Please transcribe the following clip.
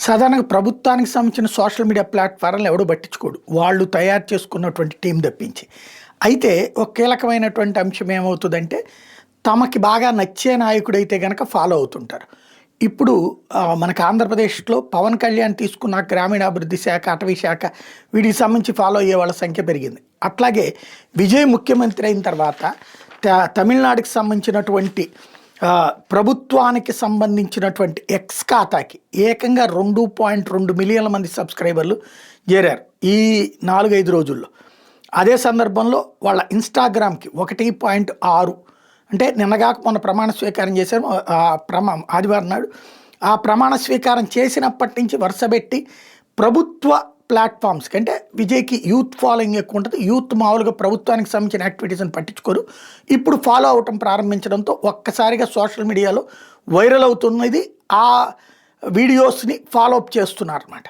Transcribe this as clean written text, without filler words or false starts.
సాధారణంగా ప్రభుత్వానికి సంబంధించిన సోషల్ మీడియా ప్లాట్ఫారాలను ఎవడూ పట్టించుకోడు. వాళ్ళు తయారు చేసుకున్నటువంటి టీం తప్పించి. అయితే ఒక కీలకమైనటువంటి అంశం ఏమవుతుందంటే, తమకి బాగా నచ్చే నాయకుడైతే గనక ఫాలో అవుతుంటారు. ఇప్పుడు మనకు ఆంధ్రప్రదేశ్‌లో పవన్ కళ్యాణ్ తీసుకున్న గ్రామీణాభివృద్ధి శాఖ, అటవీ శాఖ వీటికి సంబంధించి ఫాలో అయ్యే వాళ్ళ సంఖ్య పెరిగింది. అట్లాగే విజయ్ ముఖ్యమంత్రి అయిన తర్వాత తమిళనాడుకి సంబంధించినటువంటి ప్రభుత్వానికి సంబంధించినటువంటి ఎక్స్ ఖాతాకి ఏకంగా 2.2 మిలియన్ల మంది సబ్స్క్రైబర్లు చేరారు ఈ 4-5 రోజుల్లో. అదే సందర్భంలో వాళ్ళ ఇన్‌స్టాగ్రామ్‌కి 1.6 అంటే నిన్నగాక మొన్న ప్రమాణ స్వీకారం చేశారు. ఆదివారం నాడు ఆ ప్రమాణ స్వీకారం చేసినప్పటి నుంచి వరుసబెట్టి ప్రభుత్వ ప్లాట్ఫామ్స్కి, అంటే విజయ్కి యూత్ ఫాలోయింగ్ ఎక్కువ ఉంటుంది. యూత్ మామూలుగా ప్రభుత్వానికి సంబంధించిన యాక్టివిటీస్ని పట్టించుకోరు. ఇప్పుడు ఫాలో అవటం ప్రారంభించడంతో ఒక్కసారిగా సోషల్ మీడియాలో వైరల్ అవుతున్నది. ఆ వీడియోస్ని ఫాలో అప్ చేస్తున్నారన్నమాట.